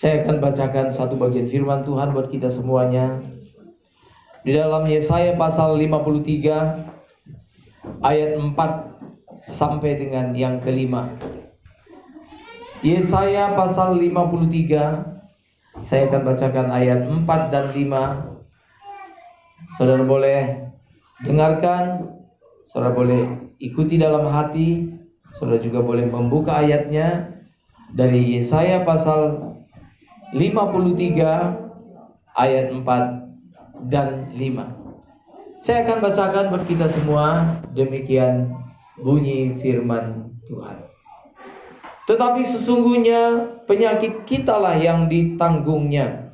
Saya akan bacakan satu bagian firman Tuhan buat kita semuanya. Di dalam Yesaya pasal 53 ayat 4 sampai dengan yang kelima. Yesaya pasal 53, saya akan bacakan ayat 4 dan 5. Saudara boleh dengarkan, saudara boleh ikuti dalam hati, saudara juga boleh membuka ayatnya dari Yesaya pasal 53 ayat 4 dan 5. Saya akan bacakan buat kita semua. Demikian bunyi firman Tuhan. Tetapi sesungguhnya penyakit kitalah yang ditanggungnya,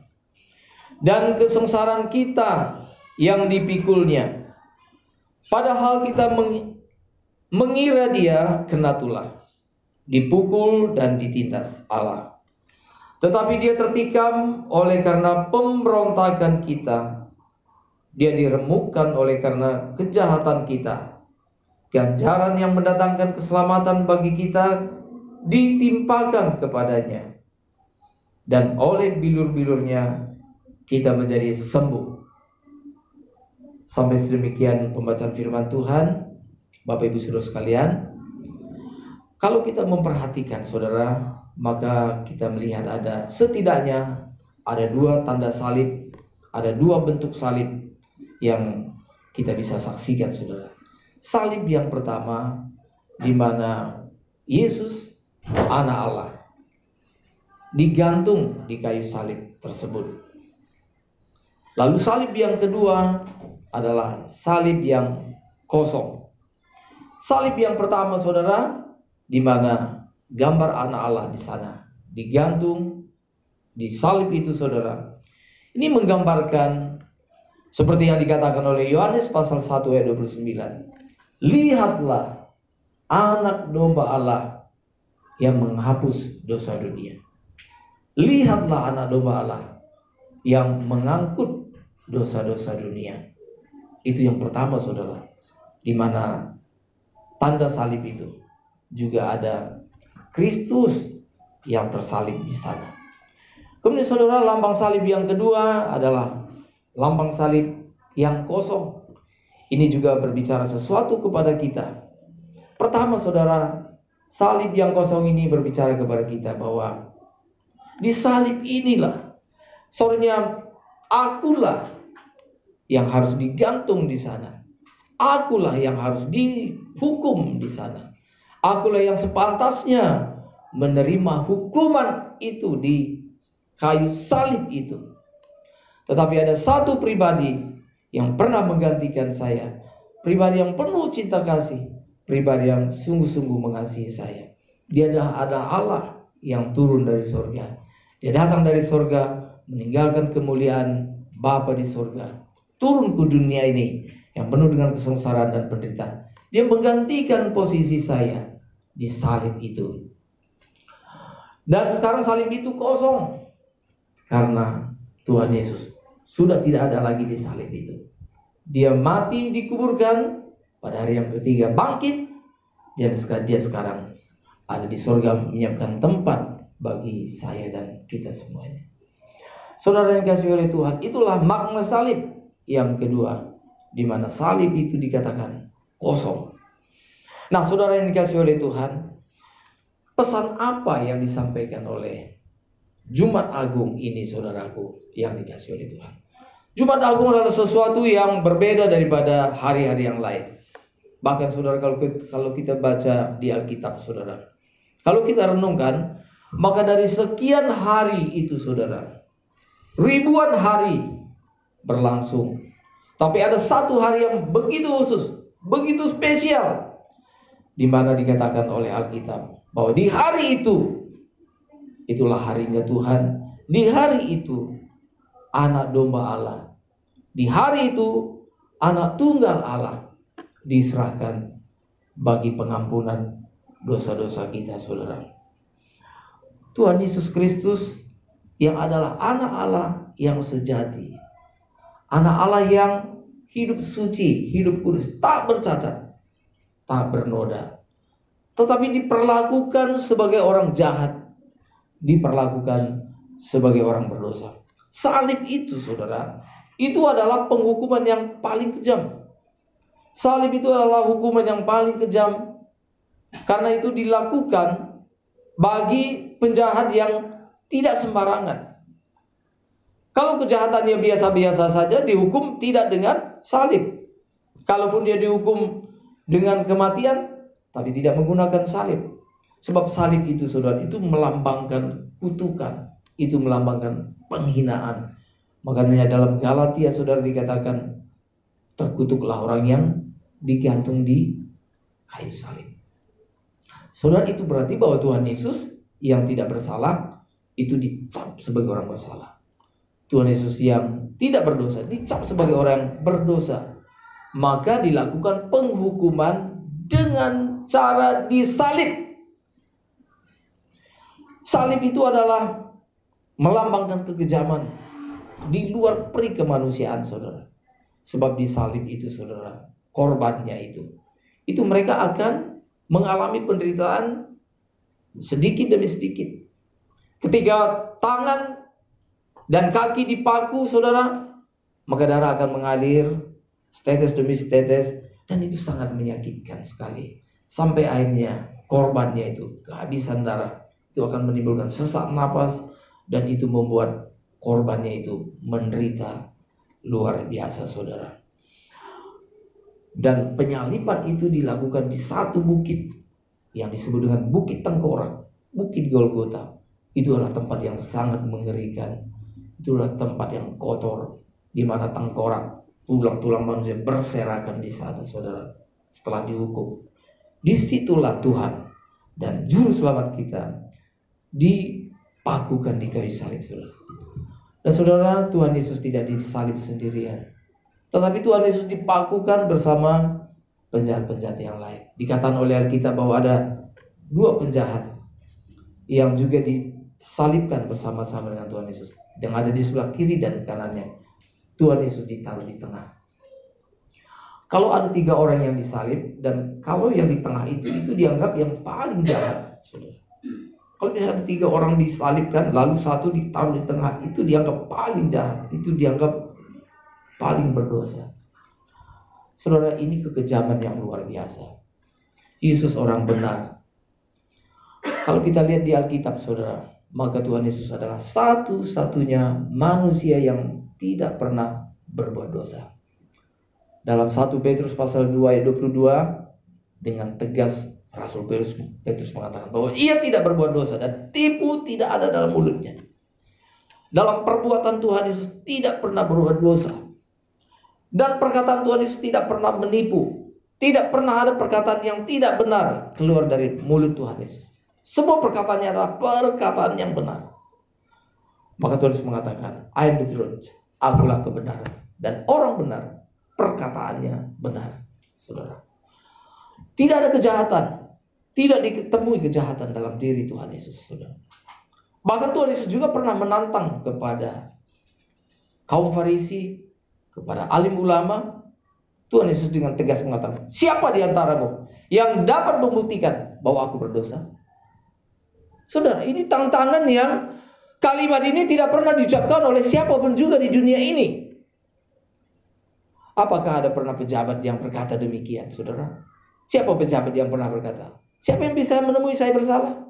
dan kesengsaraan kita yang dipikulnya. Padahal kita mengira dia kena tulah, dipukul dan ditindas Allah. Tetapi dia tertikam oleh karena pemberontakan kita, dia diremukkan oleh karena kejahatan kita. Ganjaran yang mendatangkan keselamatan bagi kita ditimpakan kepadanya, dan oleh bilur-bilurnya kita menjadi sembuh. Sampai sedemikian pembacaan firman Tuhan. Bapak Ibu Saudara sekalian, kalau kita memperhatikan saudara, maka kita melihat setidaknya ada dua tanda salib, ada dua bentuk salib yang kita bisa saksikan saudara. Salib yang pertama, di mana Yesus anak Allah digantung di kayu salib tersebut. Lalu salib yang kedua adalah salib yang kosong. Salib yang pertama saudara, di mana gambar anak Allah di sana digantung di salib itu saudara. Ini menggambarkan seperti yang dikatakan oleh Yohanes pasal 1 ayat 29. Lihatlah anak domba Allah yang menghapus dosa dunia. Lihatlah anak domba Allah yang mengangkut dosa-dosa dunia. Itu yang pertama saudara, di mana tanda salib itu juga ada Kristus yang tersalib di sana. Kemudian saudara, lambang salib yang kedua adalah lambang salib yang kosong. Ini juga berbicara sesuatu kepada kita. Pertama saudara, salib yang kosong ini berbicara kepada kita bahwa di salib inilah sebenarnya akulah yang harus digantung di sana. Akulah yang harus dihukum di sana. Akulah yang sepantasnya menerima hukuman itu di kayu salib itu. Tetapi ada satu pribadi yang pernah menggantikan saya. Pribadi yang penuh cinta kasih. Pribadi yang sungguh-sungguh mengasihi saya. Dia adalah Allah yang turun dari surga. Dia datang dari surga, meninggalkan kemuliaan Bapa di surga, turun ke dunia ini yang penuh dengan kesengsaraan dan penderitaan. Dia menggantikan posisi saya di salib itu. Dan sekarang salib itu kosong karena Tuhan Yesus sudah tidak ada lagi di salib itu. Dia mati, dikuburkan, pada hari yang ketiga bangkit, dan dia sekarang ada di surga menyiapkan tempat bagi saya dan kita semuanya. Saudara yang dikasihi oleh Tuhan, itulah makna salib yang kedua, di mana salib itu dikatakan kosong. Nah saudara yang dikasihi oleh Tuhan, pesan apa yang disampaikan oleh Jumat Agung ini saudaraku yang dikasihi oleh Tuhan? Jumat Agung adalah sesuatu yang berbeda daripada hari-hari yang lain. Bahkan saudara, kalau kita baca di Alkitab saudara, kalau kita renungkan, maka dari sekian hari itu saudara, ribuan hari berlangsung, tapi ada satu hari yang begitu khusus, begitu spesial, di mana dikatakan oleh Alkitab bahwa di hari itu, itulah harinya Tuhan. Di hari itu anak domba Allah, di hari itu anak tunggal Allah diserahkan bagi pengampunan dosa-dosa kita saudara. Tuhan Yesus Kristus yang adalah anak Allah yang sejati, anak Allah yang hidup suci, hidup kudus, tak bercacat, tak bernoda, tetapi diperlakukan sebagai orang jahat, diperlakukan sebagai orang berdosa. Salib itu, saudara, itu adalah penghukuman yang paling kejam. Salib itu adalah hukuman yang paling kejam, karena itu dilakukan bagi penjahat yang tidak sembarangan. Kalau kejahatannya biasa-biasa saja, dihukum tidak dengan salib. Kalaupun dia dihukum dengan kematian, tapi tidak menggunakan salib. Sebab salib itu, saudara, itu melambangkan kutukan, itu melambangkan penghinaan. Makanya dalam Galatia, saudara, dikatakan terkutuklah orang yang digantung di kayu salib. Saudara, itu berarti bahwa Tuhan Yesus yang tidak bersalah itu dicap sebagai orang bersalah. Tuhan Yesus yang tidak berdosa dicap sebagai orang yang berdosa. Maka dilakukan penghukuman dengan cara disalib. Salib itu adalah melambangkan kekejaman di luar peri kemanusiaan, saudara. Sebab di salib itu, saudara, korbannya itu mereka akan mengalami penderitaan sedikit demi sedikit. Ketika tangan dan kaki dipaku, saudara, maka darah akan mengalir setetes demi setetes, dan itu sangat menyakitkan sekali. Sampai akhirnya korbannya itu kehabisan darah. Itu akan menimbulkan sesak napas, dan itu membuat korbannya itu menderita luar biasa, saudara. Dan penyaliban itu dilakukan di satu bukit yang disebut dengan Bukit Tengkorak, Bukit Golgota. Itu adalah tempat yang sangat mengerikan. Itulah tempat yang kotor, di mana tengkorak, tulang-tulang manusia berserakan di sana, saudara. Setelah dihukum, disitulah Tuhan dan Juru Selamat kita dipakukan di kayu salib, saudara. Dan saudara, Tuhan Yesus tidak disalib sendirian, tetapi Tuhan Yesus dipakukan bersama penjahat-penjahat yang lain. Dikatakan oleh Alkitab bahwa ada dua penjahat yang juga disalibkan bersama-sama dengan Tuhan Yesus, yang ada di sebelah kiri dan kanannya. Tuhan Yesus ditaruh di tengah. Kalau ada 3 orang yang disalib, dan kalau yang di tengah itu dianggap yang paling jahat, saudara. Kalau misalnya ada 3 orang disalibkan, lalu satu ditaruh di tengah, itu dianggap paling jahat, itu dianggap paling berdosa. Saudara, ini kekejaman yang luar biasa. Yesus orang benar. Kalau kita lihat di Alkitab, saudara, maka Tuhan Yesus adalah satu-satunya manusia yang tidak pernah berbuat dosa. Dalam 1 Petrus pasal 2 ayat 22, dengan tegas Rasul Petrus mengatakan bahwa ia tidak berbuat dosa dan tipu tidak ada dalam mulutnya. Dalam perbuatan Tuhan Yesus tidak pernah berbuat dosa. Dan perkataan Tuhan Yesus tidak pernah menipu. Tidak pernah ada perkataan yang tidak benar keluar dari mulut Tuhan Yesus. Semua perkataannya adalah perkataan yang benar. Maka Tuhan Yesus mengatakan, I am the truth. Akulah kebenaran. Dan orang benar, perkataannya benar, saudara. Tidak ada kejahatan. Tidak ditemui kejahatan dalam diri Tuhan Yesus, saudara. Bahkan Tuhan Yesus juga pernah menantang kepada kaum Farisi, kepada alim ulama. Tuhan Yesus dengan tegas mengatakan, siapa di antaramu yang dapat membuktikan bahwa aku berdosa? Saudara, ini tantangan yang kalimat ini tidak pernah diucapkan oleh siapapun juga di dunia ini. Apakah ada pernah pejabat yang berkata demikian, saudara? Siapa pejabat yang pernah berkata? Siapa yang bisa menemui saya bersalah?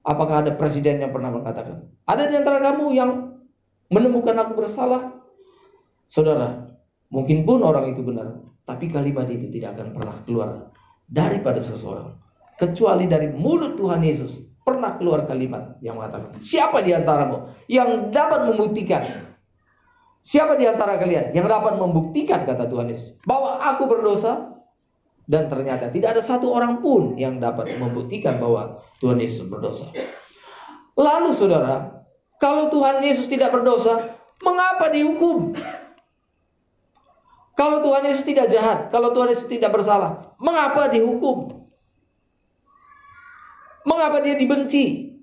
Apakah ada presiden yang pernah mengatakan? Ada di antara kamu yang menemukan aku bersalah? Saudara, mungkin pun orang itu benar, tapi kalimat itu tidak akan pernah keluar daripada seseorang, kecuali dari mulut Tuhan Yesus pernah keluar kalimat yang mengatakan, siapa di antaramu yang dapat membuktikan? Siapa di antara kalian yang dapat membuktikan, kata Tuhan Yesus, bahwa aku berdosa? Dan ternyata tidak ada satu orang pun yang dapat membuktikan bahwa Tuhan Yesus berdosa. Lalu saudara, kalau Tuhan Yesus tidak berdosa, mengapa dihukum? Kalau Tuhan Yesus tidak jahat, kalau Tuhan Yesus tidak bersalah, mengapa dihukum? Mengapa dia dibenci?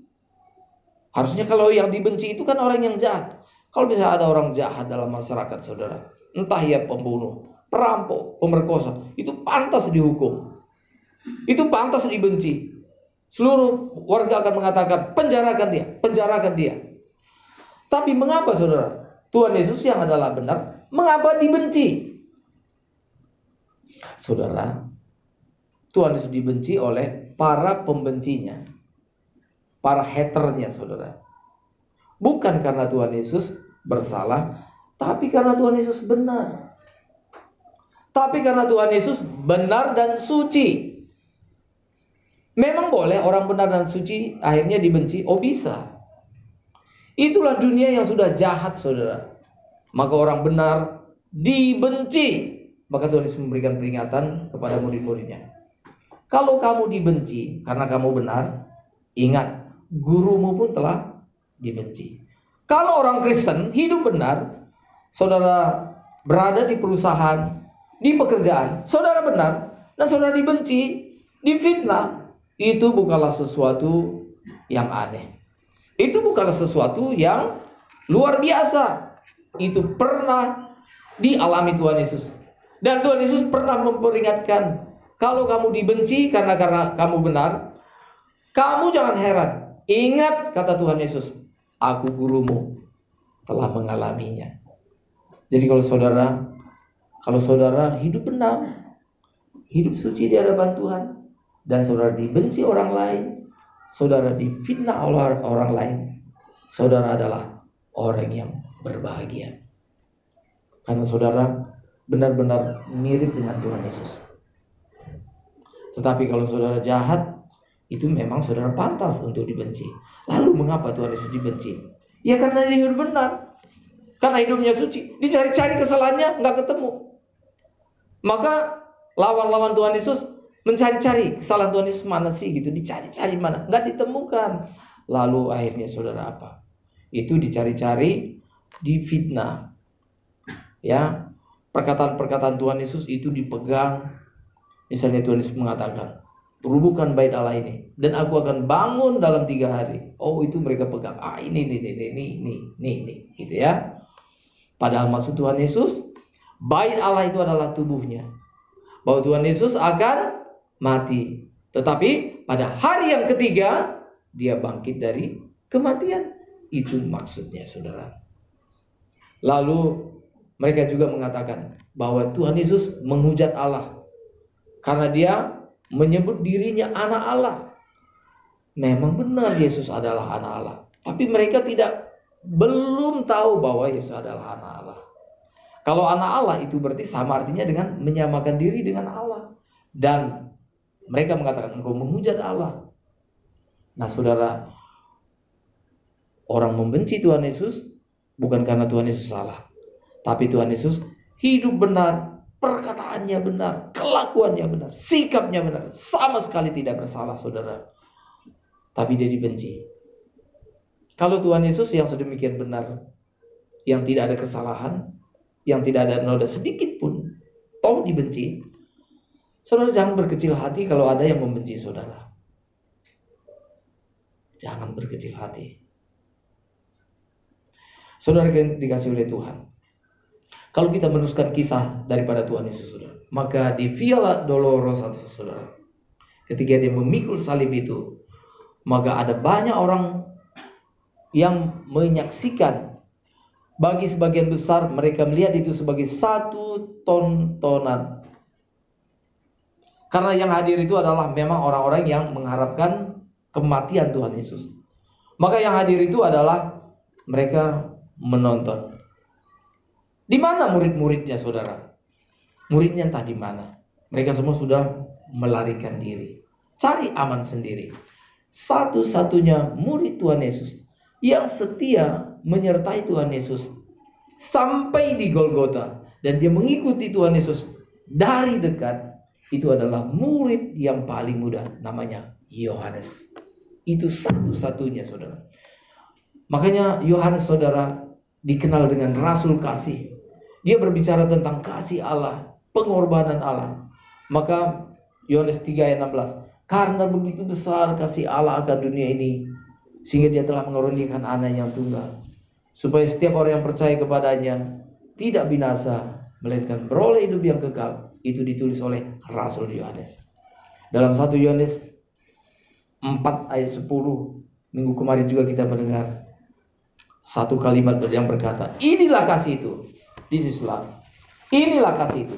Harusnya kalau yang dibenci itu kan orang yang jahat. Kalau bisa ada orang jahat dalam masyarakat, saudara, entah ia pembunuh, perampok, pemerkosa, itu pantas dihukum. Itu pantas dibenci. Seluruh warga akan mengatakan, penjarakan dia, penjarakan dia. Tapi mengapa saudara Tuhan Yesus yang adalah benar, mengapa dibenci? Saudara, Tuhan Yesus dibenci oleh para pembencinya, para haternya saudara. Bukan karena Tuhan Yesus bersalah, tapi karena Tuhan Yesus benar. Tapi karena Tuhan Yesus benar dan suci. Memang boleh orang benar dan suci akhirnya dibenci? Oh bisa. Itulah dunia yang sudah jahat saudara. Maka orang benar dibenci. Maka Tuhan Yesus memberikan peringatan kepada murid-muridnya. Kalau kamu dibenci karena kamu benar, ingat, gurumu pun telah dibenci. Kalau orang Kristen hidup benar, saudara berada di perusahaan, di pekerjaan, saudara benar, dan saudara dibenci, difitnah, itu bukanlah sesuatu yang aneh. Itu bukanlah sesuatu yang luar biasa. Itu pernah dialami Tuhan Yesus. Dan Tuhan Yesus pernah memperingatkan, kalau kamu dibenci karena kamu benar, kamu jangan heran. Ingat kata Tuhan Yesus, aku gurumu telah mengalaminya. Jadi kalau saudara hidup benar, hidup suci di hadapan Tuhan, dan saudara dibenci orang lain, saudara difitnah oleh orang lain, saudara adalah orang yang berbahagia. Karena saudara benar-benar mirip dengan Tuhan Yesus. Tetapi kalau saudara jahat, itu memang saudara pantas untuk dibenci. Lalu mengapa Tuhan Yesus dibenci? Ya karena dia hidup benar. Karena hidupnya suci. Dicari-cari kesalahannya, nggak ketemu. Maka lawan-lawan Tuhan Yesus mencari-cari kesalahan Tuhan Yesus mana sih gitu, dicari-cari mana, nggak ditemukan. Lalu akhirnya saudara apa? Itu dicari-cari, difitnah. Ya, perkataan-perkataan Tuhan Yesus itu dipegang. Misalnya Tuhan Yesus mengatakan, rubuhkan bait Allah ini, dan aku akan bangun dalam 3 hari. Oh, itu mereka pegang. Ini, gitu ya. Padahal maksud Tuhan Yesus, bait Allah itu adalah tubuhnya. Bahwa Tuhan Yesus akan mati. Tetapi pada hari yang ketiga, dia bangkit dari kematian. Itu maksudnya saudara. Lalu mereka juga mengatakan bahwa Tuhan Yesus menghujat Allah. Karena dia menyebut dirinya anak Allah. Memang benar Yesus adalah anak Allah. Tapi mereka belum tahu bahwa Yesus adalah anak Allah. Kalau anak Allah itu berarti sama artinya dengan menyamakan diri dengan Allah. Dan mereka mengatakan engkau menghujat Allah. Nah saudara, orang membenci Tuhan Yesus bukan karena Tuhan Yesus salah. Tapi Tuhan Yesus hidup benar, perkataannya benar, kelakuannya benar, sikapnya benar, sama sekali tidak bersalah saudara. Tapi dia dibenci. Kalau Tuhan Yesus yang sedemikian benar, yang tidak ada kesalahan, yang tidak ada noda sedikit pun, toh dibenci, saudara jangan berkecil hati kalau ada yang membenci saudara. Jangan berkecil hati. Saudara dikasih oleh Tuhan. Kalau kita meneruskan kisah daripada Tuhan Yesus, saudara, maka di Via Dolorosa, saudara, ketika dia memikul salib itu, maka ada banyak orang yang menyaksikan. Bagi sebagian besar mereka melihat itu sebagai satu tontonan. Karena yang hadir itu adalah memang orang-orang yang mengharapkan kematian Tuhan Yesus. Maka yang hadir itu adalah mereka menonton. Di mana murid-muridnya saudara? Muridnya entah di mana. Mereka semua sudah melarikan diri. Cari aman sendiri. Satu-satunya murid Tuhan Yesus yang setia menyertai Tuhan Yesus sampai di Golgota. Dan dia mengikuti Tuhan Yesus dari dekat. Itu adalah murid yang paling muda. Namanya Yohanes. Itu satu-satunya saudara. Makanya Yohanes saudara dikenal dengan Rasul Kasih. Dia berbicara tentang kasih Allah, pengorbanan Allah. Maka Yohanes 3 ayat 16. Karena begitu besar kasih Allah akan dunia ini, sehingga dia telah mengorbankan anak yang tunggal, supaya setiap orang yang percaya kepadanya tidak binasa, melainkan beroleh hidup yang kekal. Itu ditulis oleh Rasul Yohanes. Dalam 1 Yohanes 4 ayat 10, minggu kemarin juga kita mendengar, satu kalimat yang berkata, inilah kasih itu. This is love. Inilah kasih itu.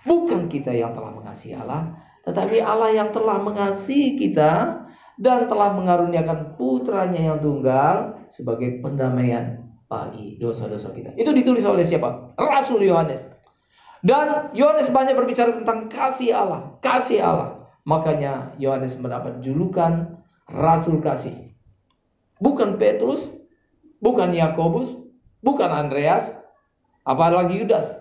Bukan kita yang telah mengasihi Allah, tetapi Allah yang telah mengasihi kita dan telah mengaruniakan putranya yang tunggal sebagai pendamaian bagi dosa-dosa kita. Itu ditulis oleh siapa? Rasul Yohanes. Dan Yohanes banyak berbicara tentang kasih Allah. Kasih Allah. Makanya Yohanes mendapat julukan Rasul Kasih. Bukan Petrus, bukan Yakobus, bukan Andreas, apalagi Yudas.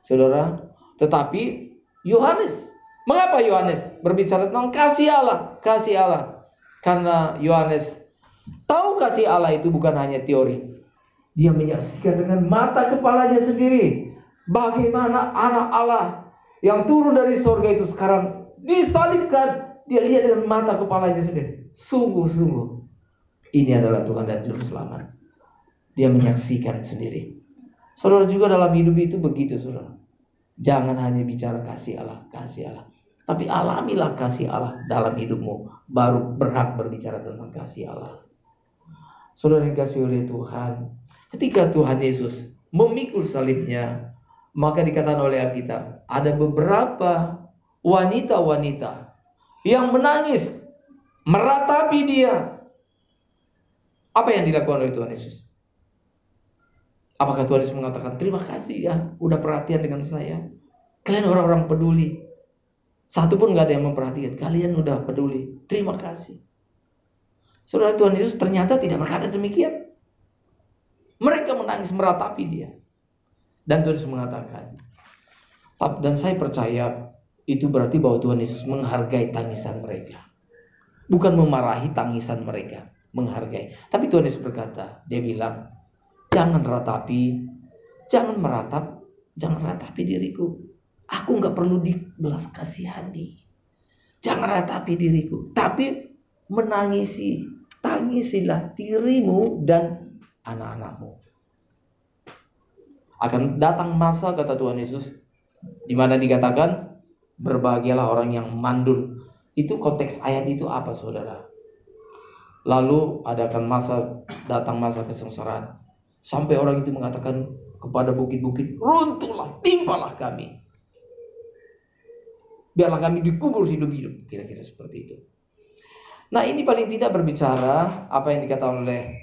Saudara, tetapi Yohanes. Mengapa Yohanes berbicara tentang kasih Allah? Kasih Allah. Karena Yohanes tahu kasih Allah itu bukan hanya teori. Dia menyaksikan dengan mata kepalanya sendiri bagaimana anak Allah yang turun dari surga itu sekarang disalibkan. Dia lihat dengan mata kepalanya sendiri. Sungguh-sungguh ini adalah Tuhan dan Juru Selamat. Dia menyaksikan sendiri. Saudara, juga dalam hidup itu begitu, saudara. Jangan hanya bicara kasih Allah, tapi alamilah kasih Allah dalam hidupmu, baru berhak berbicara tentang kasih Allah. Saudara yang dikasihi oleh Tuhan, ketika Tuhan Yesus memikul salibnya, maka dikatakan oleh Alkitab, ada beberapa wanita-wanita yang menangis, meratapi dia. Apa yang dilakukan oleh Tuhan Yesus? Apakah Tuhan Yesus mengatakan, terima kasih ya, udah perhatian dengan saya. Kalian orang-orang peduli. Satu pun gak ada yang memperhatikan. Kalian udah peduli. Terima kasih. Saudara, Tuhan Yesus ternyata tidak berkata demikian. Mereka menangis meratapi dia. Dan Tuhan Yesus mengatakan, dan saya percaya itu berarti bahwa Tuhan Yesus menghargai tangisan mereka. Bukan memarahi tangisan mereka. Menghargai. Tapi Tuhan Yesus berkata, dia bilang, jangan ratapi diriku. Aku gak perlu dibelas kasihani. Jangan ratapi diriku, tapi tangisilah dirimu dan anak-anakmu. Akan datang masa, kata Tuhan Yesus, di mana dikatakan, berbahagialah orang yang mandul. Itu konteks ayat itu apa, saudara? Lalu datang masa kesengsaraan. Sampai orang itu mengatakan kepada bukit-bukit, runtuhlah, timpalah kami. Biarlah kami dikubur hidup-hidup. Kira-kira seperti itu. Nah, ini paling tidak berbicara apa yang dikatakan oleh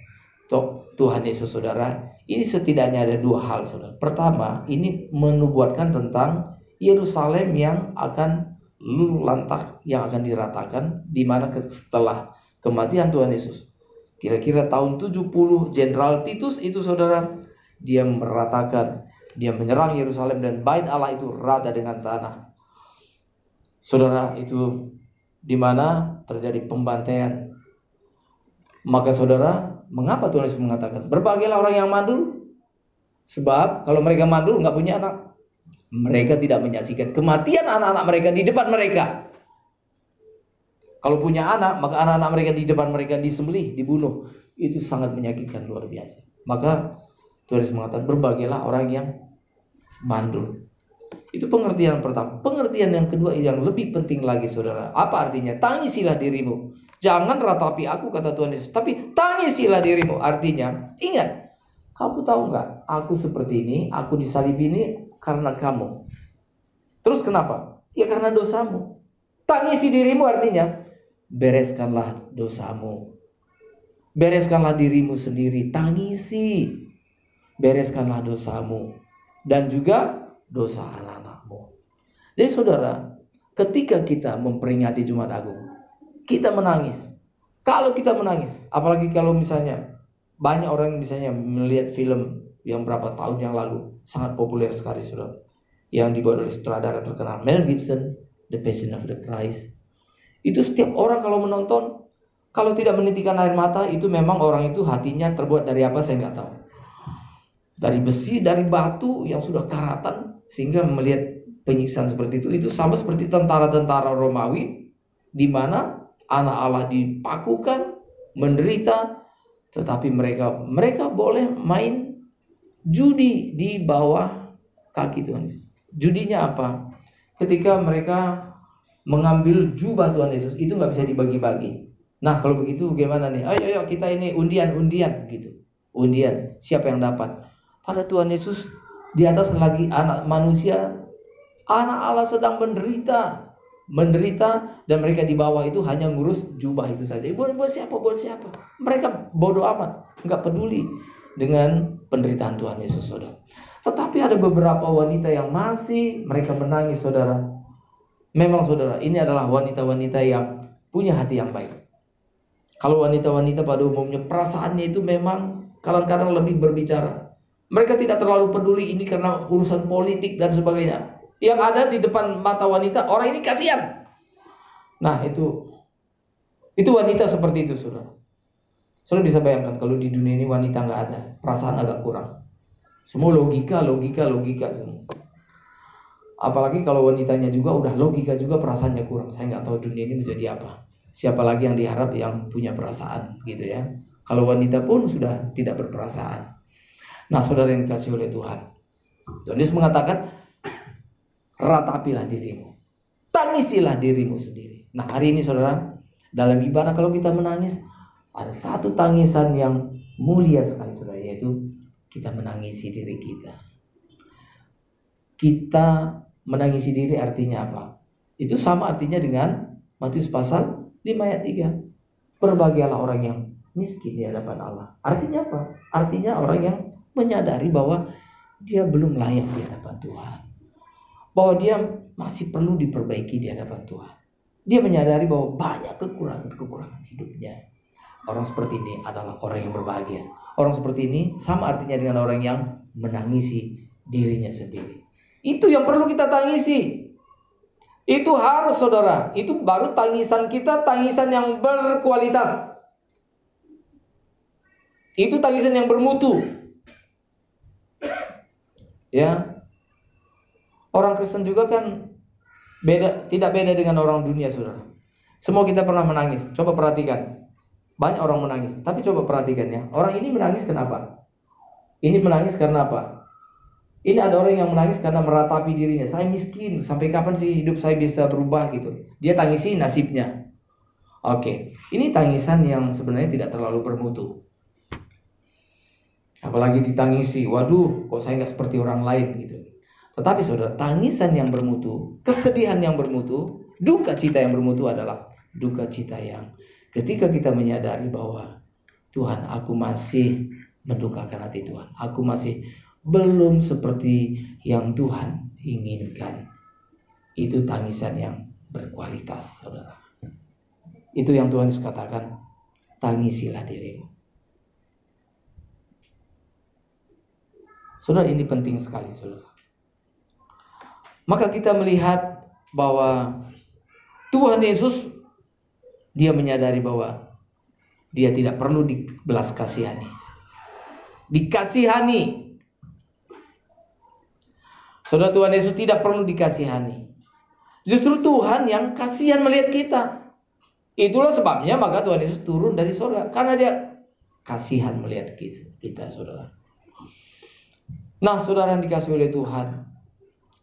Tuhan Yesus, saudara. Ini setidaknya ada dua hal, saudara. Pertama, ini menubuatkan tentang Yerusalem yang akan luluh lantak, yang akan diratakan, di mana setelah kematian Tuhan Yesus. Kira-kira tahun 70, Jenderal Titus itu, saudara, dia meratakan, dia menyerang Yerusalem dan bait Allah itu rata dengan tanah. Saudara, itu di mana terjadi pembantaian. Maka saudara, mengapa Tuhan Yesus mengatakan berbahagialah orang yang mandul? Sebab kalau mereka mandul nggak punya anak, mereka tidak menyaksikan kematian anak-anak mereka di depan mereka. Kalau punya anak, maka anak-anak mereka di depan mereka disembelih, dibunuh. Itu sangat menyakitkan, luar biasa. Maka Tuhan Yesus mengatakan berbahagialah orang yang mandul. Itu pengertian pertama. Pengertian yang kedua yang lebih penting lagi, saudara. Apa artinya? Tangisilah dirimu. Jangan ratapi aku, kata Tuhan Yesus, tapi tangisilah dirimu. Artinya, ingat, kamu tahu nggak? Aku seperti ini, aku disalib ini karena kamu. Terus kenapa? Ya karena dosamu. Tangisi dirimu artinya, bereskanlah dosamu. Bereskanlah dirimu sendiri. Tangisi. Bereskanlah dosamu. Dan juga dosa anak-anakmu. Jadi saudara, ketika kita memperingati Jumat Agung, kita menangis. Kalau kita menangis, apalagi kalau misalnya banyak orang misalnya melihat film yang berapa tahun yang lalu, sangat populer sekali, saudara, yang dibuat oleh sutradara terkenal Mel Gibson, The Passion of the Christ. Itu setiap orang kalau menonton, kalau tidak menitikan air mata, itu memang orang itu hatinya terbuat dari apa, saya nggak tahu. Dari besi, dari batu yang sudah karatan, sehingga melihat penyiksaan seperti itu sama seperti tentara-tentara Romawi, di mana anak Allah dipakukan, menderita, tetapi mereka boleh main judi di bawah kaki Tuhan. Judinya apa? Ketika mereka mengambil jubah Tuhan Yesus, itu nggak bisa dibagi-bagi. Nah, kalau begitu bagaimana nih? Ayo kita ini undian gitu. undian. Siapa yang dapat? Pada Tuhan Yesus di atas lagi anak manusia, anak Allah sedang menderita, dan mereka di bawah itu hanya ngurus jubah itu saja. Buat siapa? Mereka bodoh amat, nggak peduli dengan penderitaan Tuhan Yesus, saudara. Tetapi ada beberapa wanita yang masih mereka menangis, saudara. Memang saudara, ini adalah wanita-wanita yang punya hati yang baik. Kalau wanita-wanita pada umumnya perasaannya itu memang kadang-kadang lebih berbicara. Mereka tidak terlalu peduli ini karena urusan politik dan sebagainya. Yang ada di depan mata wanita, orang ini kasihan. Nah, itu wanita seperti itu, saudara. Saudara bisa bayangkan kalau di dunia ini wanita nggak ada, perasaan agak kurang. Semua logika semua. Apalagi kalau wanitanya juga udah logika juga, perasaannya kurang. Saya nggak tahu dunia ini menjadi apa. Siapa lagi yang diharap yang punya perasaan, gitu ya. Kalau wanita pun sudah tidak berperasaan. Nah, saudara yang dikasihi oleh Tuhan, Tuhan Yesus mengatakan, ratapilah dirimu, tangisilah dirimu sendiri. Nah, hari ini saudara, dalam ibadah kalau kita menangis, ada satu tangisan yang mulia sekali, saudara, yaitu kita menangisi diri kita. Kita menangisi diri artinya apa? Itu sama artinya dengan Matius pasal 5 ayat 3. Berbahagialah orang yang miskin di hadapan Allah. Artinya apa? Artinya orang yang menyadari bahwa dia belum layak di hadapan Tuhan, bahwa dia masih perlu diperbaiki di hadapan Tuhan. Dia menyadari bahwa banyak kekurangan hidupnya. Orang seperti ini adalah orang yang berbahagia. Orang seperti ini sama artinya dengan orang yang menangisi dirinya sendiri. Itu yang perlu kita tangisi. Itu harus, saudara. Itu baru tangisan kita, tangisan yang berkualitas. Itu tangisan yang bermutu. Ya, orang Kristen juga kan tidak beda dengan orang dunia, saudara. Semua kita pernah menangis. Coba perhatikan, banyak orang menangis. Tapi coba perhatikan ya, orang ini menangis kenapa? Ini menangis karena apa? Ini ada orang yang menangis karena meratapi dirinya. Saya miskin, sampai kapan sih hidup saya bisa berubah gitu? Dia tangisi nasibnya. Oke, ini tangisan yang sebenarnya tidak terlalu bermutu. Apalagi ditangisi, waduh, kok saya nggak seperti orang lain gitu. Tetapi saudara, tangisan yang bermutu, kesedihan yang bermutu, duka cita yang bermutu adalah duka cita yang ketika kita menyadari bahwa Tuhan, aku masih mendukakan hati Tuhan, aku masih belum seperti yang Tuhan inginkan. Itu tangisan yang berkualitas, saudara. Itu yang Tuhan Yesus katakan, tangisilah dirimu. Saudara, ini penting sekali, saudara. Maka kita melihat bahwa Tuhan Yesus, dia menyadari bahwa dia tidak perlu dibelas kasihani. Dikasihani. Saudara, Tuhan Yesus tidak perlu dikasihani. Justru Tuhan yang kasihan melihat kita. Itulah sebabnya maka Tuhan Yesus turun dari surga. Karena dia kasihan melihat kita, saudara. Nah, saudara yang dikasihi oleh Tuhan,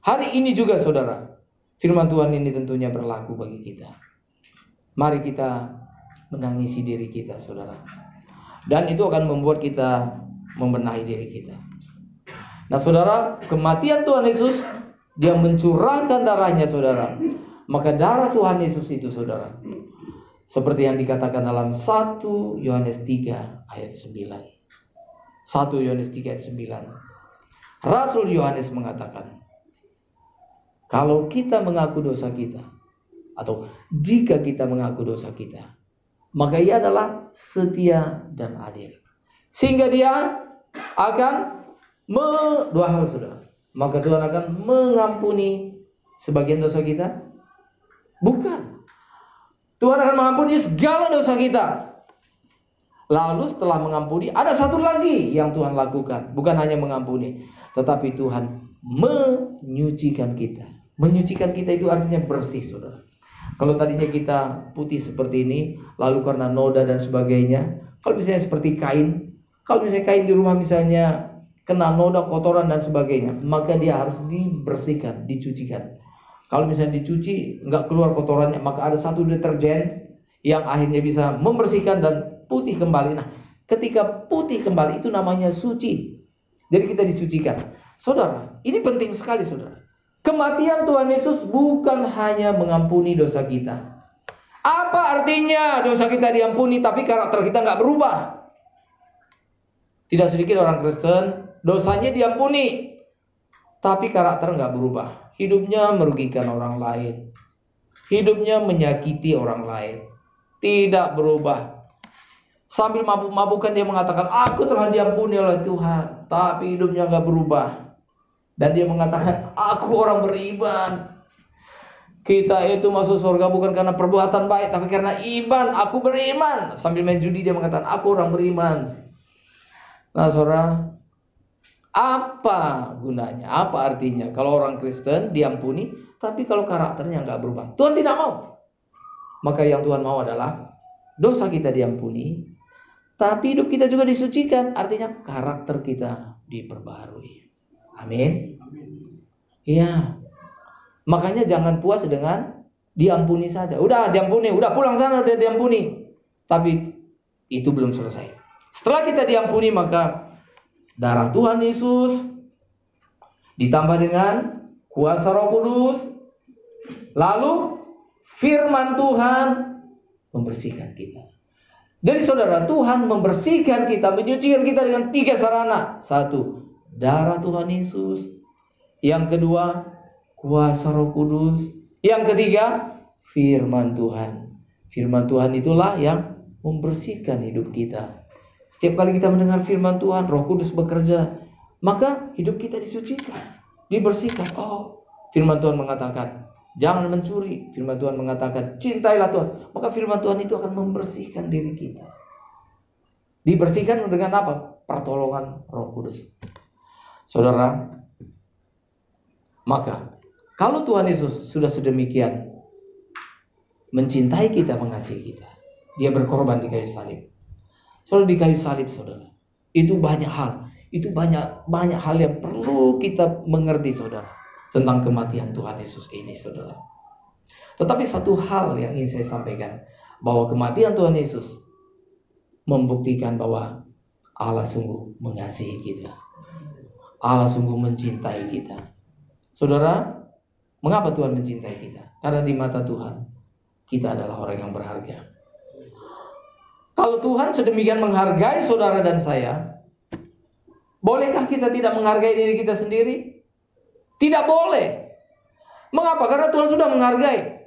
hari ini juga, saudara, firman Tuhan ini tentunya berlaku bagi kita. Mari kita menangisi diri kita, saudara. Dan itu akan membuat kita membenahi diri kita. Nah, saudara, kematian Tuhan Yesus, dia mencurahkan darahnya, saudara. Maka darah Tuhan Yesus itu, saudara, seperti yang dikatakan dalam 1 Yohanes 3 ayat 9. 1 Yohanes 3 ayat 9. Rasul Yohanes mengatakan, kalau kita mengaku dosa kita, atau jika kita mengaku dosa kita, maka ia adalah setia dan adil, sehingga dia akan dua hal, saudara. Maka Tuhan akan mengampuni sebagian dosa kita? Bukan. Tuhan akan mengampuni segala dosa kita. Lalu setelah mengampuni, ada satu lagi yang Tuhan lakukan. Bukan hanya mengampuni, tetapi Tuhan menyucikan kita. Menyucikan kita itu artinya bersih, saudara. Kalau tadinya kita putih seperti ini, lalu karena noda dan sebagainya, kalau misalnya seperti kain, kalau misalnya kain di rumah misalnya kena noda, kotoran dan sebagainya, maka dia harus dibersihkan, dicucikan. Kalau misalnya dicuci nggak keluar kotorannya, maka ada satu deterjen yang akhirnya bisa membersihkan dan putih kembali. Nah, ketika putih kembali itu namanya suci. Jadi kita disucikan. Saudara, ini penting sekali saudara. Kematian Tuhan Yesus bukan hanya mengampuni dosa kita. Apa artinya dosa kita diampuni tapi karakter kita nggak berubah? Tidak sedikit orang Kristen dosanya diampuni tapi karakter nggak berubah. Hidupnya merugikan orang lain. Hidupnya menyakiti orang lain. Tidak berubah. Sambil mabuk-mabukan dia mengatakan, aku telah diampuni oleh Tuhan. Tapi hidupnya nggak berubah. Dan dia mengatakan, aku orang beriman. Kita itu masuk surga bukan karena perbuatan baik, tapi karena iman. Aku beriman. Sambil main judi dia mengatakan, aku orang beriman. Nah saudara, apa gunanya? Apa artinya kalau orang Kristen diampuni, tapi kalau karakternya nggak berubah? Tuhan tidak mau. Maka yang Tuhan mau adalah dosa kita diampuni, tapi hidup kita juga disucikan. Artinya karakter kita diperbarui. Amin. Iya. Makanya jangan puas dengan diampuni saja. Udah diampuni, udah pulang sana udah diampuni. Tapi itu belum selesai. Setelah kita diampuni maka darah Tuhan Yesus ditambah dengan kuasa Roh Kudus, lalu firman Tuhan membersihkan kita. Jadi saudara, Tuhan membersihkan kita, menyucikan kita dengan 3 sarana. 1, darah Tuhan Yesus. Yang kedua, kuasa Roh Kudus. Yang ketiga, firman Tuhan. Firman Tuhan itulah yang membersihkan hidup kita. Setiap kali kita mendengar firman Tuhan, Roh Kudus bekerja, maka hidup kita disucikan, dibersihkan. Oh, firman Tuhan mengatakan, jangan mencuri. Firman Tuhan mengatakan, cintailah Tuhan. Maka firman Tuhan itu akan membersihkan diri kita. Dibersihkan dengan apa? Pertolongan Roh Kudus. Saudara, maka kalau Tuhan Yesus sudah sedemikian mencintai kita, mengasihi kita, dia berkorban di kayu salib. Saudara, di kayu salib saudara, itu banyak hal. Itu banyak hal yang perlu kita mengerti saudara, tentang kematian Tuhan Yesus ini saudara. Tetapi satu hal yang ingin saya sampaikan, bahwa kematian Tuhan Yesus membuktikan bahwa Allah sungguh mengasihi kita. Allah sungguh mencintai kita. Saudara, mengapa Tuhan mencintai kita? Karena di mata Tuhan, kita adalah orang yang berharga. Kalau Tuhan sedemikian menghargai saudara dan saya, bolehkah kita tidak menghargai diri kita sendiri? Tidak boleh. Mengapa? Karena Tuhan sudah menghargai.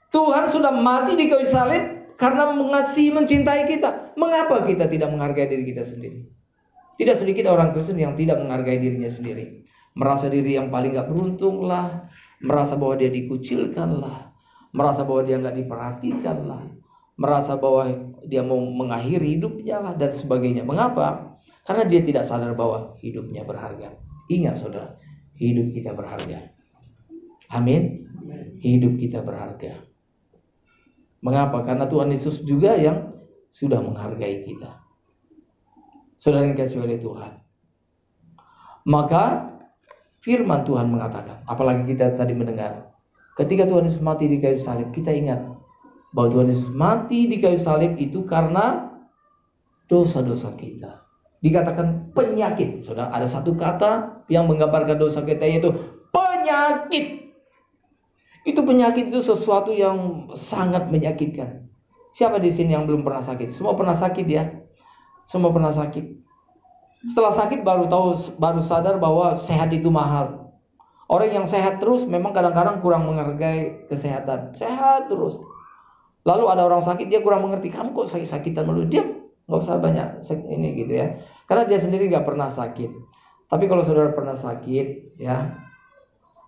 Tuhan sudah mati di kayu salib karena mengasihi, mencintai kita. Mengapa kita tidak menghargai diri kita sendiri? Tidak sedikit orang Kristen yang tidak menghargai dirinya sendiri. Merasa diri yang paling gak beruntung lah. Merasa bahwa dia dikucilkan lah. Merasa bahwa dia gak diperhatikan lah. Merasa bahwa dia mau mengakhiri hidupnya lah dan sebagainya. Mengapa? Karena dia tidak sadar bahwa hidupnya berharga. Ingat saudara, hidup kita berharga. Amin. Hidup kita berharga. Mengapa? Karena Tuhan Yesus juga yang sudah menghargai kita. Saudara yang dikasihi oleh Tuhan, maka firman Tuhan mengatakan, apalagi kita tadi mendengar, ketika Tuhan Yesus mati di kayu salib, kita ingat bahwa Tuhan Yesus mati di kayu salib itu karena dosa-dosa kita. Dikatakan penyakit. Saudara, ada satu kata yang menggambarkan dosa kita, yaitu penyakit. Itu penyakit itu sesuatu yang sangat menyakitkan. Siapa di sini yang belum pernah sakit? Semua pernah sakit ya. Semua pernah sakit. Setelah sakit baru sadar bahwa sehat itu mahal. Orang yang sehat terus memang kadang-kadang kurang menghargai kesehatan. Sehat terus. Lalu ada orang sakit, dia kurang mengerti, kamu kok sakit-sakitan melulu, diam, nggak usah banyak ini gitu ya, karena dia sendiri nggak pernah sakit. Tapi kalau saudara pernah sakit, ya,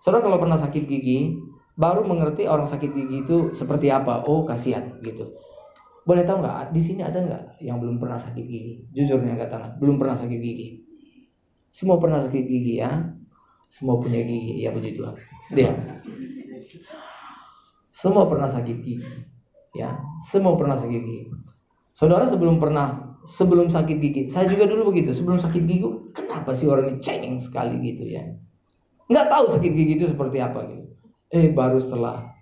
saudara kalau pernah sakit gigi, baru mengerti orang sakit gigi itu seperti apa. Oh kasihan gitu. Boleh tahu nggak? Di sini ada nggak yang belum pernah sakit gigi? Jujur nih angkat tangan, belum pernah sakit gigi. Semua pernah sakit gigi ya, semua punya gigi, ya puji Tuhan. Dia, semua pernah sakit gigi. Ya, semua pernah sakit gigi. Saudara sebelum sakit gigi, saya juga dulu begitu. Sebelum sakit gigi, kenapa sih orang ini cengeng sekali gitu ya? Nggak tahu sakit gigi itu seperti apa gitu. Baru setelah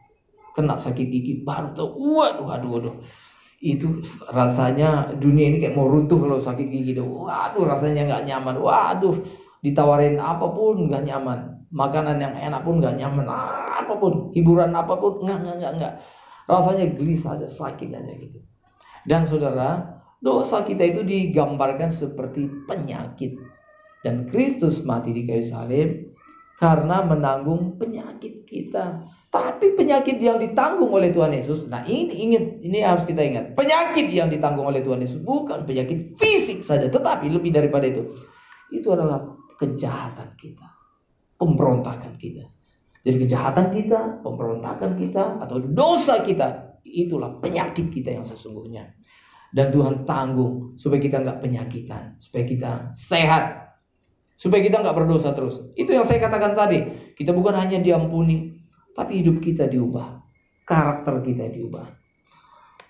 kena sakit gigi baru tahu. Waduh. Itu rasanya dunia ini kayak mau runtuh kalau sakit gigi. Waduh, rasanya nggak nyaman. Waduh, ditawarin apapun nggak nyaman. Makanan yang enak pun nggak nyaman. Apapun, hiburan apapun nggak. Rasanya gelisah aja, sakit aja gitu. Dan saudara, dosa kita itu digambarkan seperti penyakit. Dan Kristus mati di kayu salib karena menanggung penyakit kita. Tapi penyakit yang ditanggung oleh Tuhan Yesus, nah ini harus kita ingat. Penyakit yang ditanggung oleh Tuhan Yesus bukan penyakit fisik saja, tetapi lebih daripada itu. Itu adalah kejahatan kita, pemberontakan kita. Jadi kejahatan kita, pemberontakan kita, atau dosa kita, itulah penyakit kita yang sesungguhnya. Dan Tuhan tanggung supaya kita nggak penyakitan, supaya kita sehat, supaya kita nggak berdosa terus. Itu yang saya katakan tadi. Kita bukan hanya diampuni, tapi hidup kita diubah, karakter kita diubah,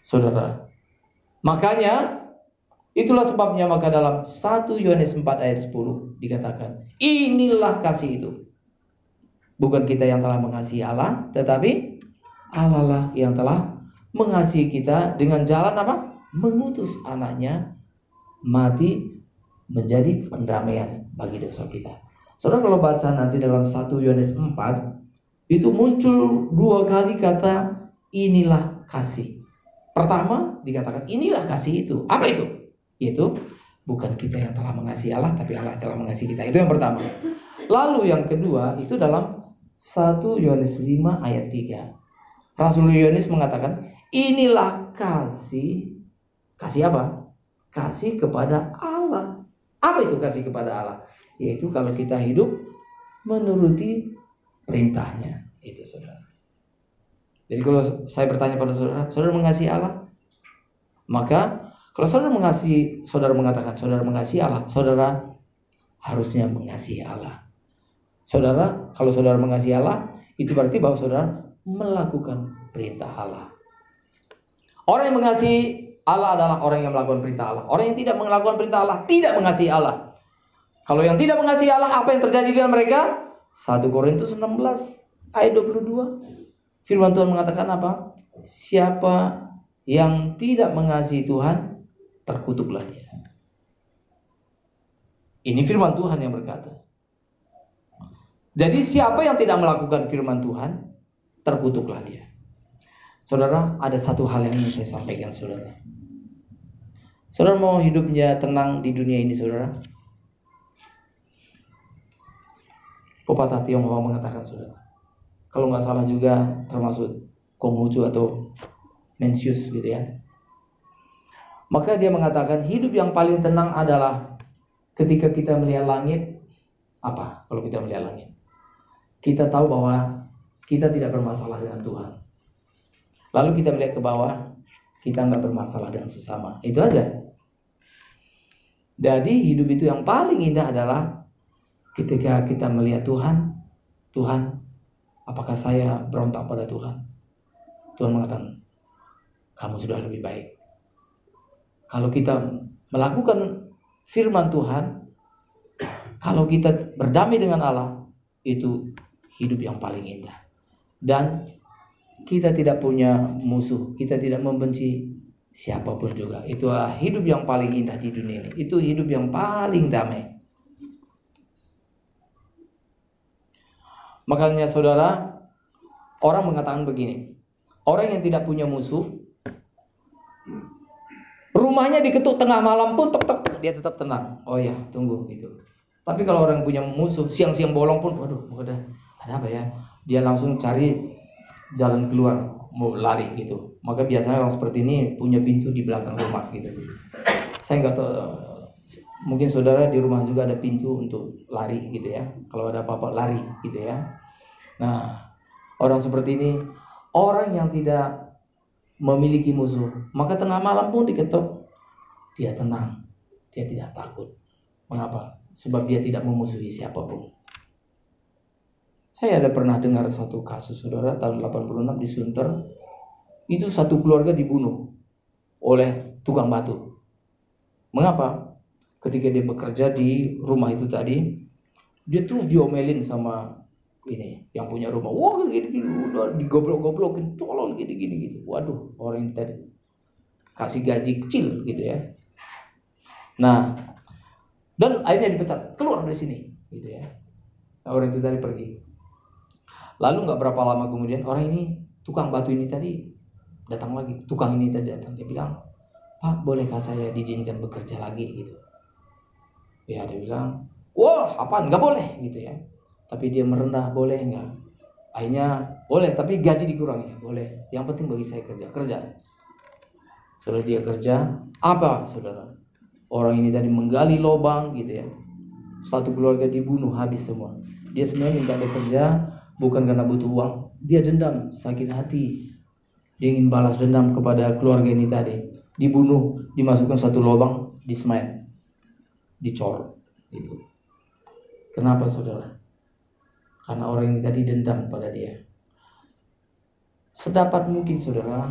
saudara. Makanya itulah sebabnya maka dalam 1 Yohanes 4 ayat 10 dikatakan, inilah kasih itu. Bukan kita yang telah mengasihi Allah, tetapi Allah lah yang telah mengasihi kita dengan jalan apa? Mengutus anaknya mati menjadi pendamaian bagi dosa kita. Saudara kalau baca nanti dalam 1 Yohanes 4, itu muncul 2 kali kata inilah kasih. Pertama dikatakan inilah kasih itu. Apa itu? Yaitu bukan kita yang telah mengasihi Allah, tapi Allah telah mengasihi kita. Itu yang pertama. Lalu yang kedua itu dalam 1 Yohanes 5 ayat 3. Rasul Yohanes mengatakan inilah kasih. Kasih apa? Kasih kepada Allah. Apa itu kasih kepada Allah? Yaitu kalau kita hidup menuruti perintahnya. Itu saudara. Jadi kalau saya bertanya pada saudara, saudara mengasihi Allah? Maka kalau saudara mengasihi, saudara mengatakan saudara mengasihi Allah, saudara harusnya mengasihi Allah. Saudara, kalau saudara mengasihi Allah, itu berarti bahwa saudara melakukan perintah Allah. Orang yang mengasihi Allah adalah orang yang melakukan perintah Allah. Orang yang tidak melakukan perintah Allah tidak mengasihi Allah. Kalau yang tidak mengasihi Allah, apa yang terjadi dengan mereka? 1 Korintus 16 ayat 22. Firman Tuhan mengatakan apa? Siapa yang tidak mengasihi Tuhan, terkutuklah dia. Ini firman Tuhan yang berkata. Jadi siapa yang tidak melakukan firman Tuhan, terkutuklah dia. Saudara, ada satu hal yang ingin saya sampaikan saudara. Saudara mau hidupnya tenang di dunia ini saudara? Pepatah Tionghoa mengatakan saudara, kalau nggak salah juga termasuk Konghucu atau Mencius gitu ya. Maka dia mengatakan hidup yang paling tenang adalah ketika kita melihat langit. Apa kalau kita melihat langit? Kita tahu bahwa kita tidak bermasalah dengan Tuhan. Lalu kita melihat ke bawah, kita nggak bermasalah dengan sesama. Itu aja. Jadi hidup itu yang paling indah adalah ketika kita melihat Tuhan, Tuhan, apakah saya berontak pada Tuhan? Tuhan mengatakan, kamu sudah lebih baik. Kalau kita melakukan firman Tuhan, kalau kita berdamai dengan Allah, itu hidup yang paling indah. Dan kita tidak punya musuh, kita tidak membenci siapapun juga. Itu hidup yang paling indah di dunia ini. Itu hidup yang paling damai. Makanya saudara, orang mengatakan begini, orang yang tidak punya musuh, rumahnya diketuk tengah malam pun tok-tok, dia tetap tenang. Oh ya, tunggu gitu. Tapi kalau orang yang punya musuh, siang-siang bolong pun, waduh, ada apa ya? Dia langsung cari jalan keluar, mau lari gitu. Maka biasanya orang seperti ini punya pintu di belakang rumah gitu. Saya nggak tahu, mungkin saudara di rumah juga ada pintu untuk lari gitu ya. Kalau ada apa-apa lari gitu ya. Nah, orang seperti ini, orang yang tidak memiliki musuh, maka tengah malam pun diketuk, dia tenang, dia tidak takut. Mengapa? Sebab dia tidak memusuhi siapapun. Saya ada pernah dengar satu kasus saudara tahun 86 di Sunter. Itu satu keluarga dibunuh oleh tukang batu. Mengapa? Ketika dia bekerja di rumah itu tadi, dia terus diomelin sama ini yang punya rumah. Wah gini-gini, udah digoblok-goblokin, tolong gini-gini gitu. Waduh, orang yang tadi kasih gaji kecil gitu ya. Nah, dan akhirnya dipecat, keluar dari sini gitu ya. Orang itu tadi pergi. Lalu nggak berapa lama kemudian orang ini, tukang batu ini tadi datang lagi. Tukang ini tadi datang, dia bilang, "Pak, bolehkah saya diizinkan bekerja lagi?" gitu. Ya, dia bilang, "Wah, apaan? Nggak boleh," gitu ya. Tapi dia merendah, "Boleh nggak?" Akhirnya, "Boleh, tapi gaji dikurangi." "Boleh, yang penting bagi saya kerja." Setelah dia kerja, apa saudara? Orang ini tadi menggali lubang gitu ya. Satu keluarga dibunuh habis semua. Dia sebenarnya minta dia kerja bukan karena butuh uang. Dia dendam, sakit hati. Dia ingin balas dendam kepada keluarga ini tadi. Dibunuh, dimasukkan satu lubang, di semen, dicor gitu. Kenapa saudara? Karena orang ini tadi dendam pada dia. Sedapat mungkin saudara,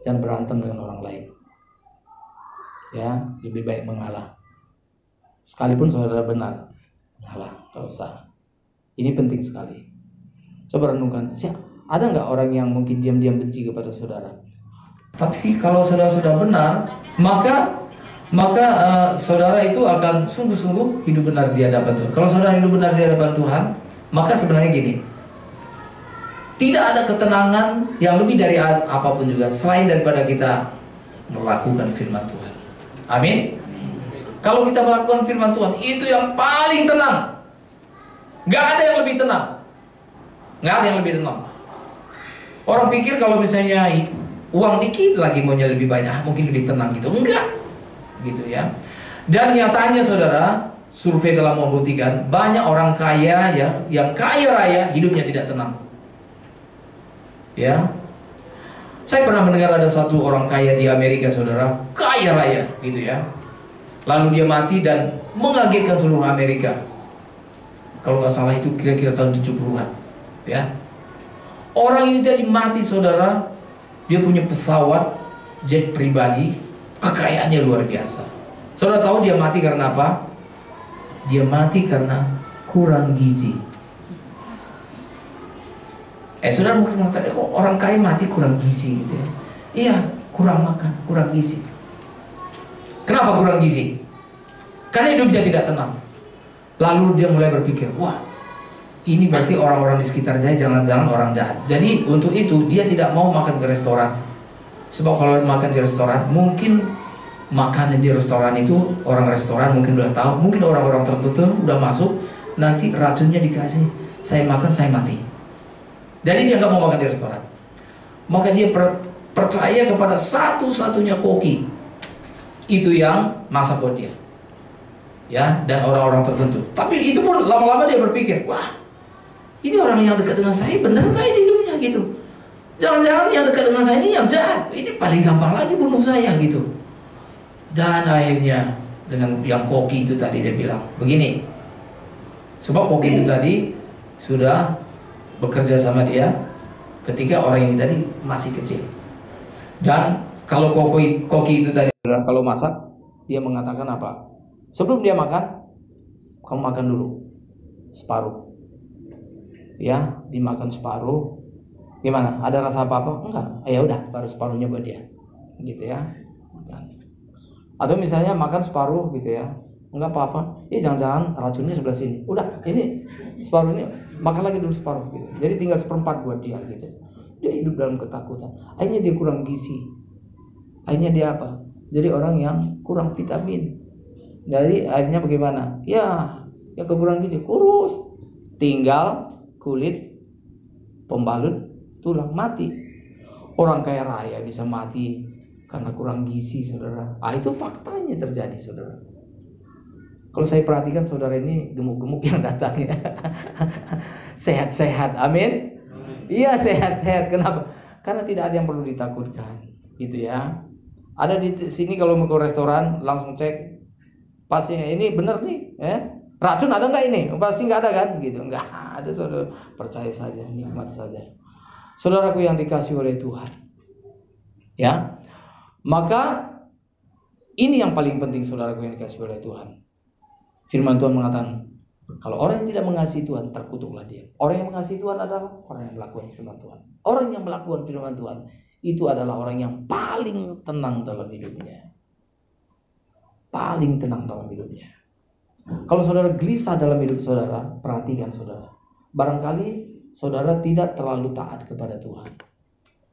jangan berantem dengan orang lain. Ya, lebih baik mengalah. Sekalipun saudara benar, mengalah, gak usah. Ini penting sekali. Coba renungkan, ada nggak orang yang mungkin diam-diam benci kepada saudara? Tapi kalau saudara sudah benar, maka saudara itu akan sungguh-sungguh hidup benar di hadapan Tuhan. Kalau saudara hidup benar di hadapan Tuhan, maka sebenarnya gini, tidak ada ketenangan yang lebih dari apapun juga selain daripada kita melakukan firman Tuhan. Amin. Kalau kita melakukan firman Tuhan, itu yang paling tenang. Gak ada yang lebih tenang. Gak ada yang lebih tenang. Orang pikir kalau misalnya uang dikit lagi maunya lebih banyak, mungkin lebih tenang gitu. Enggak, gitu ya. Dan nyatanya saudara, survei telah membuktikan banyak orang kaya ya, yang kaya raya hidupnya tidak tenang. Ya, saya pernah mendengar ada satu orang kaya di Amerika saudara, kaya raya gitu ya. Lalu dia mati dan mengagetkan seluruh Amerika. Kalau nggak salah itu kira-kira tahun 70-an ya. Orang ini tadi mati saudara, dia punya pesawat jet pribadi, kekayaannya luar biasa. Saudara tahu dia mati karena apa? Dia mati karena kurang gizi. Saudara mungkin mengatakan, kok orang kaya mati kurang gizi gitu ya? Iya, kurang makan, kurang gizi. Kenapa kurang gizi? Karena hidupnya tidak tenang. Lalu dia mulai berpikir, wah, ini berarti orang-orang di sekitar saya jangan-jangan orang jahat. Jadi untuk itu dia tidak mau makan ke restoran. Sebab kalau makan di restoran, mungkin makanan di restoran itu, orang restoran mungkin udah tahu, mungkin orang-orang tertentu udah masuk, nanti racunnya dikasih, saya makan saya mati. Jadi dia nggak mau makan di restoran. Maka dia percaya kepada satu-satunya koki itu yang masak buat dia. Ya, dan orang-orang tertentu. Tapi itu pun lama-lama dia berpikir, wah, ini orang yang dekat dengan saya benar nggak ini hidupnya gitu? Jangan-jangan yang dekat dengan saya ini yang jahat. Ini paling gampang lagi bunuh saya gitu. Dan akhirnya dengan yang koki itu tadi dia bilang begini, sebab koki itu tadi sudah bekerja sama dia ketika orang ini tadi masih kecil. Dan kalau koki itu tadi kalau masak, dia mengatakan apa? Sebelum dia makan, kamu makan dulu separuh. Ya, dimakan separuh. Gimana? Ada rasa apa-apa? Enggak. Ya udah, baru separuhnya buat dia. Gitu ya. Atau misalnya makan separuh gitu ya. Enggak apa-apa. Jangan-jangan racunnya sebelah sini. Udah, ini separuh ini makan lagi dulu separuh gitu. Jadi tinggal seperempat buat dia gitu. Dia hidup dalam ketakutan. Akhirnya dia kurang gizi. Akhirnya dia apa? Jadi orang yang kurang vitamin. Jadi akhirnya bagaimana? Ya kekurangan gizi, kurus. Tinggal kulit pembalut tulang, mati. Orang kaya raya bisa mati karena kurang gizi, saudara. Itu faktanya terjadi, saudara. Kalau saya perhatikan saudara ini gemuk-gemuk yang datang ya. Sehat-sehat, amin. Iya, sehat-sehat. Kenapa? Karena tidak ada yang perlu ditakutkan, gitu ya. Ada di sini kalau mau ke restoran langsung cek, pasti ini benar nih, racun ada nggak ini? Pasti nggak ada kan, gitu. Nggak ada, saudara. Percaya saja, nikmat saja. Saudaraku yang dikasihi oleh Tuhan, ya. Maka ini yang paling penting, saudaraku yang dikasihi oleh Tuhan. Firman Tuhan mengatakan, kalau orang yang tidak mengasihi Tuhan, terkutuklah dia. Orang yang mengasihi Tuhan adalah orang yang melakukan firman Tuhan. Orang yang melakukan firman Tuhan, itu adalah orang yang paling tenang dalam hidupnya. Paling tenang dalam hidupnya. Kalau saudara gelisah dalam hidup saudara, perhatikan saudara. Barangkali saudara tidak terlalu taat kepada Tuhan.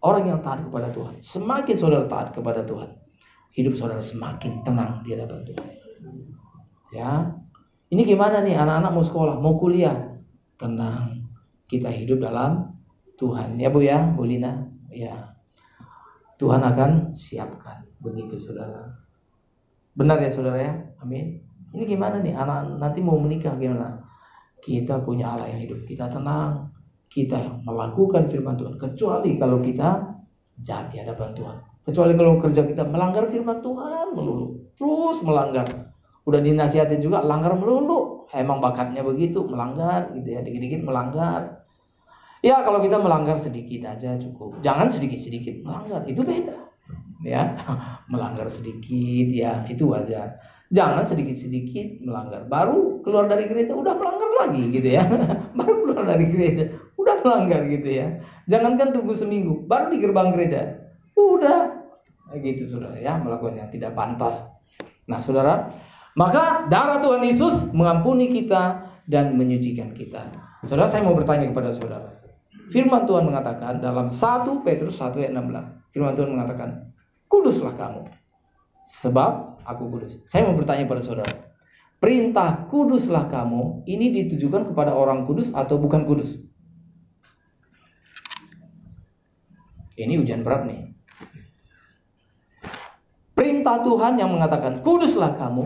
Orang yang taat kepada Tuhan, semakin saudara taat kepada Tuhan, hidup saudara semakin tenang di hadapan Tuhan. Ya, ini gimana nih anak-anak mau sekolah, mau kuliah? Tenang, kita hidup dalam Tuhan. Ya Bu ya, Bu Lina. Ya, Tuhan akan siapkan. Begitu saudara. Benar ya saudara ya, amin. Ini gimana nih anak nanti mau menikah gimana? Kita punya Allah yang hidup, kita tenang, kita melakukan firman Tuhan. Kecuali kalau kita jahat di hadapan Tuhan. Kecuali kalau kerja kita melanggar firman Tuhan melulu, terus melanggar. Udah dinasihatin juga langgar melulu. Emang bakatnya begitu, melanggar gitu ya, dikit-dikit melanggar. Ya kalau kita melanggar sedikit aja cukup. Jangan sedikit-sedikit melanggar, itu beda. Ya, melanggar sedikit ya itu wajar. Jangan sedikit-sedikit melanggar, baru keluar dari gereja udah melanggar lagi gitu ya. Baru keluar dari gereja udah melanggar gitu ya. Jangankan tunggu seminggu, baru di gerbang gereja udah gitu saudara ya, melakukan yang tidak pantas. Nah saudara, maka darah Tuhan Yesus mengampuni kita dan menyucikan kita. Saudara, saya mau bertanya kepada saudara. Firman Tuhan mengatakan dalam 1 Petrus 1 ayat 16. Firman Tuhan mengatakan, kuduslah kamu, sebab aku kudus. Saya mau bertanya pada saudara, perintah kuduslah kamu ini ditujukan kepada orang kudus atau bukan kudus? Ini ujian berat nih. Perintah Tuhan yang mengatakan kuduslah kamu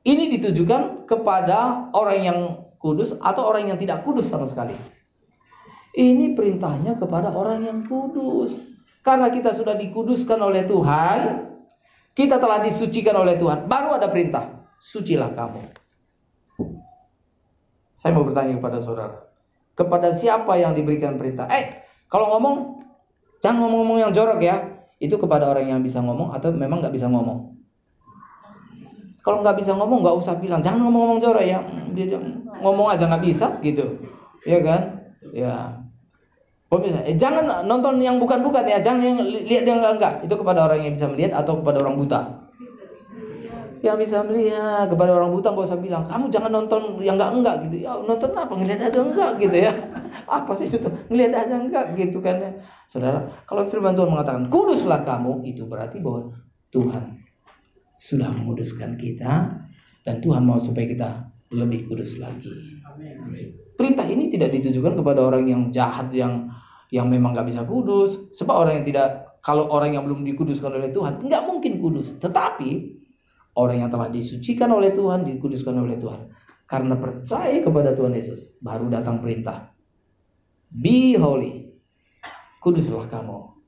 ini ditujukan kepada orang yang kudus atau orang yang tidak kudus sama sekali? Ini perintahnya kepada orang yang kudus. Karena kita sudah dikuduskan oleh Tuhan, kita telah disucikan oleh Tuhan, baru ada perintah, sucilah kamu. Saya mau bertanya kepada saudara, kepada siapa yang diberikan perintah? Kalau ngomong, jangan ngomong-ngomong yang jorok ya. Itu kepada orang yang bisa ngomong atau memang gak bisa ngomong? Kalau gak bisa ngomong gak usah bilang, jangan ngomong-ngomong jorok ya. Dia ngomong aja gak bisa gitu, ya kan? Ya. Oh bisa, jangan nonton yang bukan-bukan ya, jangan yang lihat yang enggak. Itu kepada orang yang bisa melihat atau kepada orang buta? Yang bisa melihat. Kepada orang buta gak usah bilang, kamu jangan nonton yang enggak gitu. Ya nonton apa? Ngelihat aja enggak gitu ya. Apa sih itu? Ngelihat aja enggak gitu kan ya. Saudara, kalau firman Tuhan mengatakan kuduslah kamu, itu berarti bahwa Tuhan sudah menguduskan kita dan Tuhan mau supaya kita lebih kudus lagi. Perintah ini tidak ditujukan kepada orang yang jahat yang memang nggak bisa kudus. Sebab orang yang tidak, kalau orang yang belum dikuduskan oleh Tuhan nggak mungkin kudus. Tetapi orang yang telah disucikan oleh Tuhan, dikuduskan oleh Tuhan, karena percaya kepada Tuhan Yesus, baru datang perintah. Be holy. Kuduslah kamu.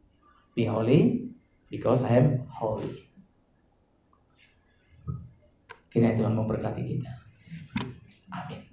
Be holy because I am holy. Kiranya Tuhan memberkati kita. Amin.